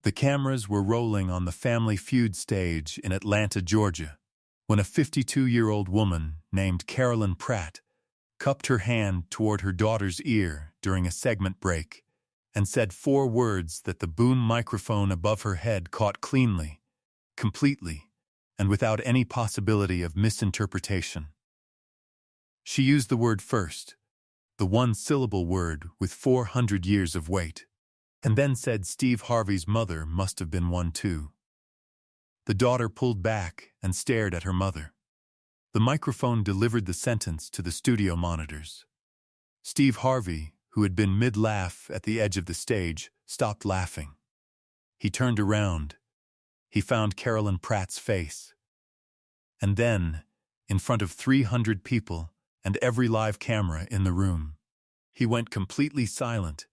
The cameras were rolling on the Family Feud stage in Atlanta, Georgia, when a 52-year-old woman named Carolyn Pratt cupped her hand toward her daughter's ear during a segment break and said 4 words that the boom microphone above her head caught cleanly, completely, and without any possibility of misinterpretation. She used the word first, the one-syllable word with 400 years of weight, and then said Steve Harvey's mother must have been one too. The daughter pulled back and stared at her mother. The microphone delivered the sentence to the studio monitors. Steve Harvey, who had been mid-laugh at the edge of the stage, stopped laughing. He turned around. He found Carolyn Pratt's face. And then, in front of 300 people and every live camera in the room, he went completely silent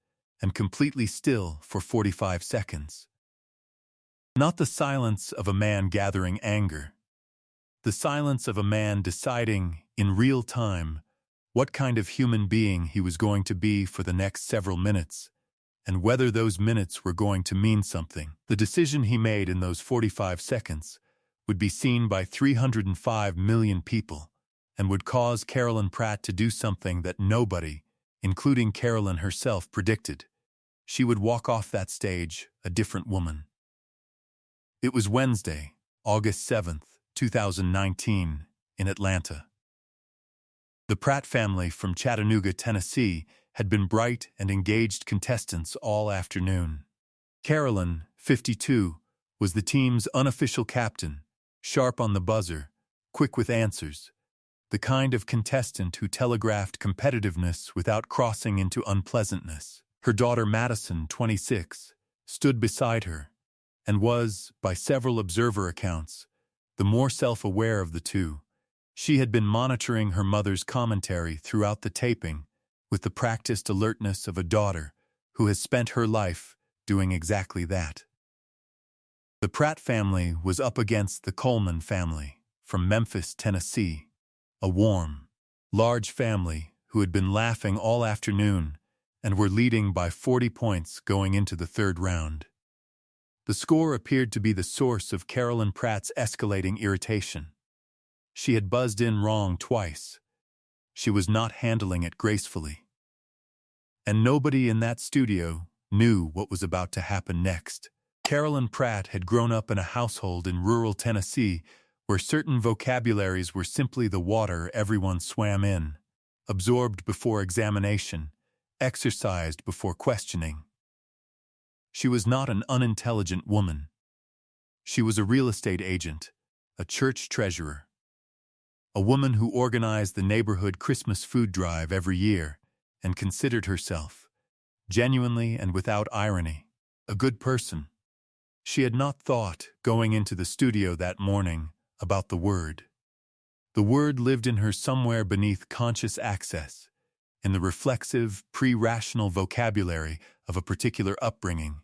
and completely still for 45 seconds. Not the silence of a man gathering anger. The silence of a man deciding, in real time, what kind of human being he was going to be for the next several minutes, and whether those minutes were going to mean something. The decision he made in those 45 seconds would be seen by 305 million people, and would cause Carolyn Pratt to do something that nobody, including Carolyn herself, predicted. She would walk off that stage a different woman. It was Wednesday, August 7th, 2019, in Atlanta. The Pratt family from Chattanooga, Tennessee, had been bright and engaged contestants all afternoon. Carolyn, 52, was the team's unofficial captain, sharp on the buzzer, quick with answers, the kind of contestant who telegraphed competitiveness without crossing into unpleasantness. Her daughter Madison, 26, stood beside her, and was, by several observer accounts, the more self-aware of the two. She had been monitoring her mother's commentary throughout the taping with the practiced alertness of a daughter who has spent her life doing exactly that. The Pratt family was up against the Coleman family from Memphis, Tennessee, a warm, large family who had been laughing all afternoon and were leading by 40 points going into the 3rd round. The score appeared to be the source of Carolyn Pratt's escalating irritation. She had buzzed in wrong twice. She was not handling it gracefully. And nobody in that studio knew what was about to happen next. Carolyn Pratt had grown up in a household in rural Tennessee where certain vocabularies were simply the water everyone swam in, absorbed before examination, exercised before questioning. She was not an unintelligent woman. She was a real estate agent, a church treasurer, a woman who organized the neighborhood Christmas food drive every year and considered herself, genuinely and without irony, a good person. She had not thought, going into the studio that morning, about the word. The word lived in her somewhere beneath conscious access, in the reflexive, pre-rational vocabulary of a particular upbringing,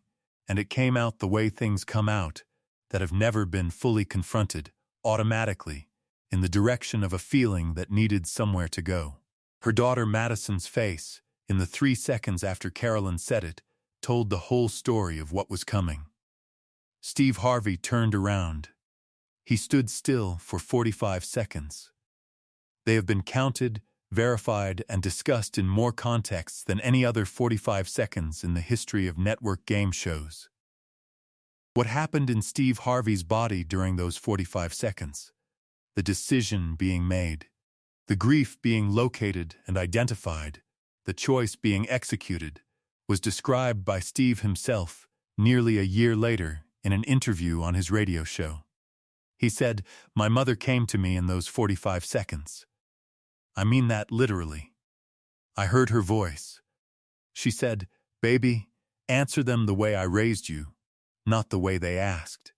and it came out the way things come out, that have never been fully confronted, automatically, in the direction of a feeling that needed somewhere to go. Her daughter Madison's face, in the 3 seconds after Carolyn said it, told the whole story of what was coming. Steve Harvey turned around. He stood still for 45 seconds. They have been counted, verified, and discussed in more contexts than any other 45 seconds in the history of network game shows. What happened in Steve Harvey's body during those 45 seconds? The decision being made, the grief being located and identified, the choice being executed, was described by Steve himself nearly a year later in an interview on his radio show. He said, "My mother came to me in those 45 seconds. I mean that literally. I heard her voice. She said, 'Baby, answer them the way I raised you, not the way they asked.'"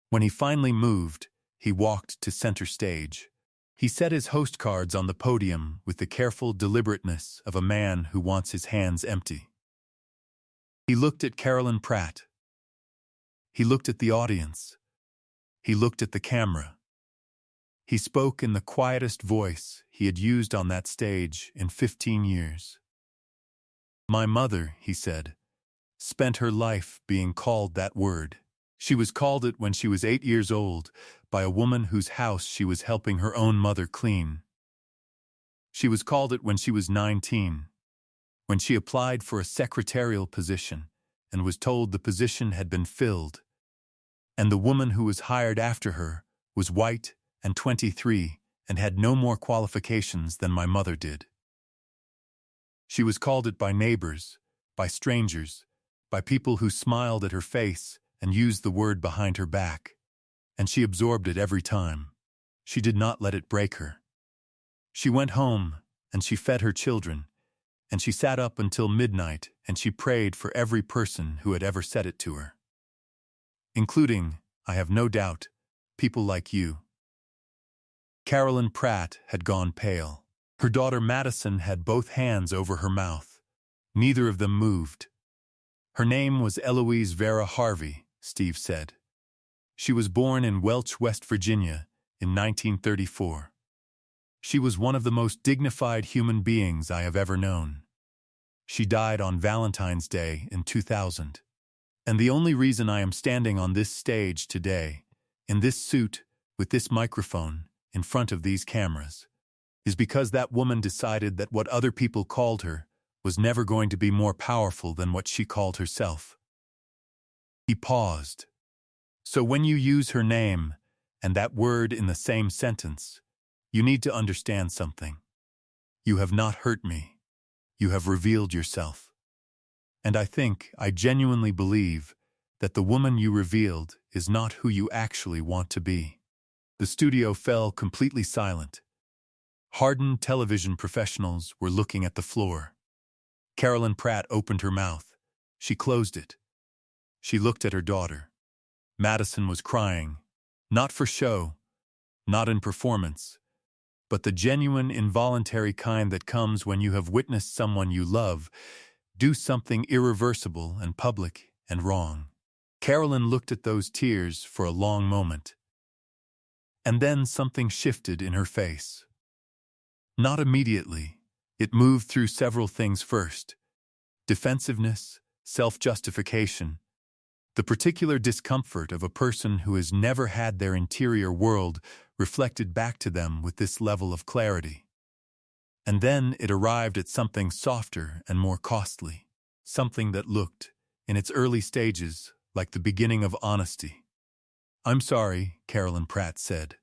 When he finally moved, he walked to center stage. He set his host cards on the podium with the careful deliberateness of a man who wants his hands empty. He looked at Carolyn Pratt. He looked at the audience. He looked at the camera. He spoke in the quietest voice he had used on that stage in 15 years. "My mother," he said, spent her life being called that word. She was called it when she was 8 years old by a woman whose house she was helping her own mother clean. She was called it when she was 19, when she applied for a secretarial position and was told the position had been filled, and the woman who was hired after her was white and 23 and had no more qualifications than my mother did. She was called it by neighbors, by strangers, by people who smiled at her face and used the word behind her back, and she absorbed it every time. She did not let it break her. She went home, and she fed her children, and she sat up until midnight, and she prayed for every person who had ever said it to her. Including, I have no doubt, people like you. Carolyn Pratt had gone pale. Her daughter Madison had both hands over her mouth. Neither of them moved. Her name was Eloise Vera Harvey, Steve said. She was born in Welch, West Virginia, in 1934. She was one of the most dignified human beings I have ever known. She died on Valentine's Day in 2000. And the only reason I am standing on this stage today, in this suit, with this microphone, in front of these cameras, is because that woman decided that what other people called her was never going to be more powerful than what she called herself. He paused. So when you use her name and that word in the same sentence, you need to understand something. You have not hurt me. You have revealed yourself. And I genuinely believe, that the woman you revealed is not who you actually want to be. The studio fell completely silent. Hardened television professionals were looking at the floor. Carolyn Pratt opened her mouth. She closed it. She looked at her daughter. Madison was crying, not for show, not in performance, but the genuine, involuntary kind that comes when you have witnessed someone you love do something irreversible and public and wrong. Carolyn looked at those tears for a long moment. And then something shifted in her face. Not immediately. It moved through several things first. Defensiveness, self-justification, the particular discomfort of a person who has never had their interior world reflected back to them with this level of clarity. And then it arrived at something softer and more costly, something that looked, in its early stages, like the beginning of honesty. "I'm sorry," Carolyn Pratt said.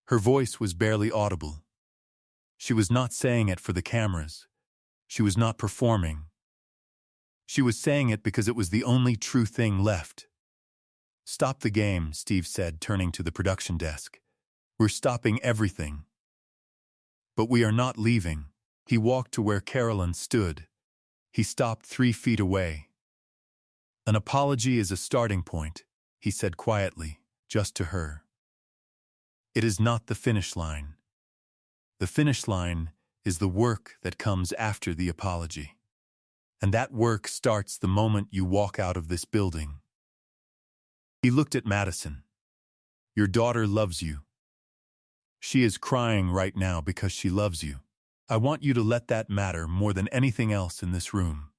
Her voice was barely audible. She was not saying it for the cameras. She was not performing. She was saying it because it was the only true thing left. "Stop the game," Steve said, turning to the production desk. "We're stopping everything." "But we are not leaving." He walked to where Carolyn stood. He stopped 3 feet away. "An apology is a starting point," he said quietly, just to her. "It is not the finish line. The finish line is the work that comes after the apology. And that work starts the moment you walk out of this building." He looked at Madison. "Your daughter loves you. She is crying right now because she loves you. I want you to let that matter more than anything else in this room."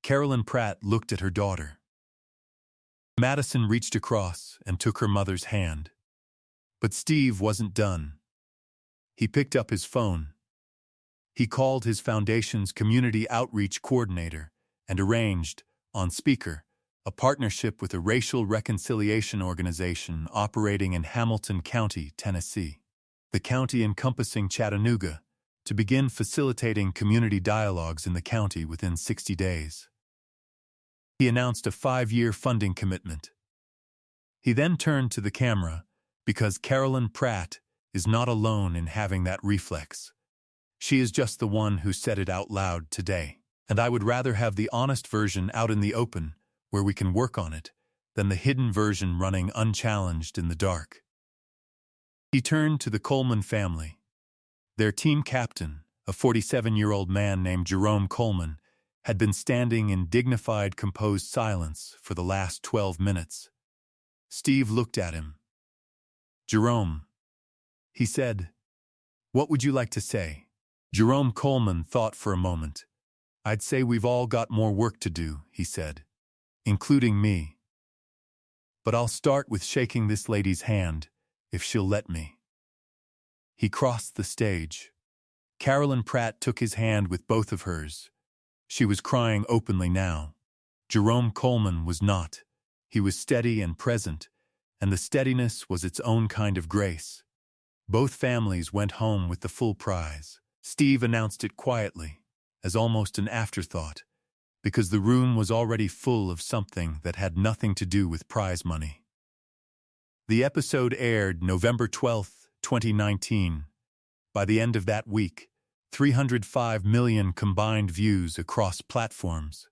Carolyn Pratt looked at her daughter. Madison reached across and took her mother's hand. But Steve wasn't done. He picked up his phone. He called his foundation's community outreach coordinator and arranged, on speaker, a partnership with a racial reconciliation organization operating in Hamilton County, Tennessee, the county encompassing Chattanooga, to begin facilitating community dialogues in the county within 60 days. He announced a 5-year funding commitment. He then turned to the camera, because Carolyn Pratt is not alone in having that reflex. She is just the one who said it out loud today. And I would rather have the honest version out in the open, where we can work on it, than the hidden version running unchallenged in the dark. He turned to the Coleman family. Their team captain, a 47-year-old man named Jerome Coleman, had been standing in dignified, composed silence for the last 12 minutes. Steve looked at him. "Jerome," he said, "what would you like to say?" Jerome Coleman thought for a moment. I'd say we've all got more work to do, he said, including me. But I'll start with shaking this lady's hand, if she'll let me. He crossed the stage. Carolyn Pratt took his hand with both of hers. She was crying openly now. Jerome Coleman was not. He was steady and present, and the steadiness was its own kind of grace. Both families went home with the full prize. Steve announced it quietly, as almost an afterthought, because the room was already full of something that had nothing to do with prize money. The episode aired November 12, 2019. By the end of that week, 305 million combined views across platforms.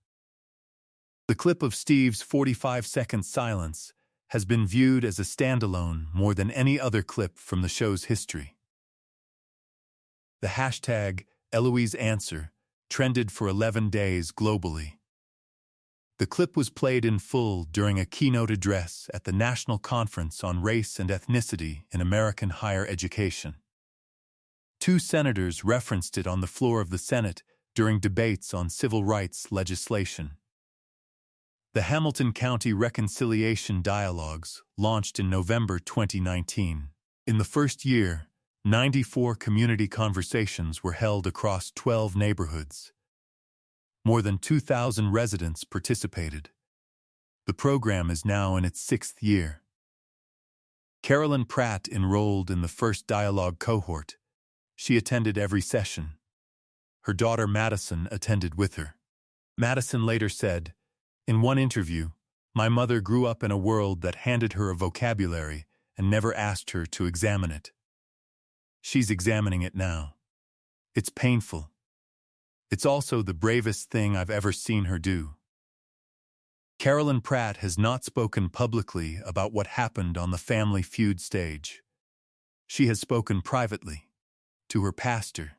The clip of Steve's 45-second silence has been viewed as a standalone more than any other clip from the show's history. The hashtag #EloiseAnswer trended for 11 days globally. The clip was played in full during a keynote address at the National Conference on Race and Ethnicity in American Higher Education. Two senators referenced it on the floor of the Senate during debates on civil rights legislation. The Hamilton County Reconciliation Dialogues launched in November 2019. In the first year, 94 community conversations were held across 12 neighborhoods. More than 2,000 residents participated. The program is now in its 6th year. Carolyn Pratt enrolled in the first dialogue cohort. She attended every session. Her daughter Madison attended with her. Madison later said, in one interview, "My mother grew up in a world that handed her a vocabulary and never asked her to examine it. She's examining it now. It's painful. It's also the bravest thing I've ever seen her do." Carolyn Pratt has not spoken publicly about what happened on the Family Feud stage. She has spoken privately, to her pastor,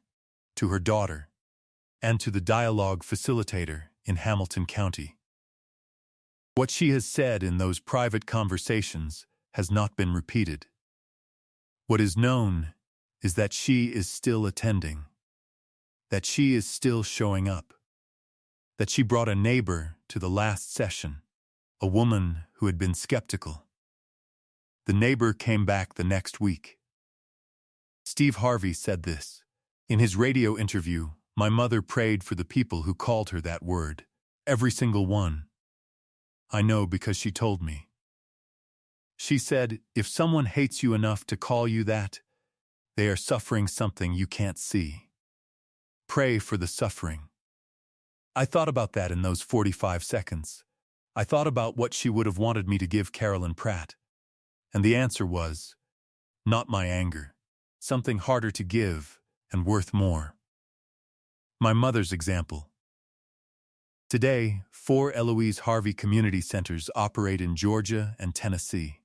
to her daughter, and to the dialogue facilitator in Hamilton County. What she has said in those private conversations has not been repeated. What is known is that she is still attending, that she is still showing up, that she brought a neighbor to the last session, a woman who had been skeptical. The neighbor came back the next week. Steve Harvey said this. In his radio interview, "My mother prayed for the people who called her that word. Every single one. I know because she told me. She said, if someone hates you enough to call you that, they are suffering something you can't see. Pray for the suffering." I thought about that in those 45 seconds. I thought about what she would have wanted me to give Carolyn Pratt. And the answer was, not my anger. Something harder to give and worth more. My mother's example. Today, 4 Eloise Harvey Community Centers operate in Georgia and Tennessee.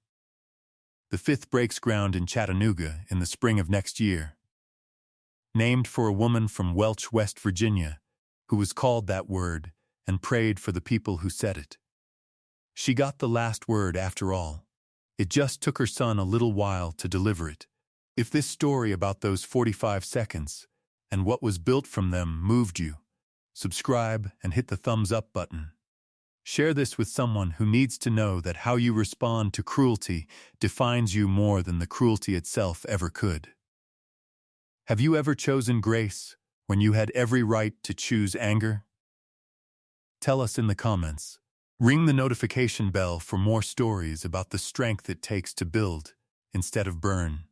The 5th breaks ground in Chattanooga in the spring of next year. Named for a woman from Welch, West Virginia, who was called that word and prayed for the people who said it. She got the last word after all. It just took her son a little while to deliver it. If this story about those 45 seconds and what was built from them moved you, subscribe and hit the thumbs up button. Share this with someone who needs to know that how you respond to cruelty defines you more than the cruelty itself ever could. Have you ever chosen grace when you had every right to choose anger? Tell us in the comments. Ring the notification bell for more stories about the strength it takes to build instead of burn.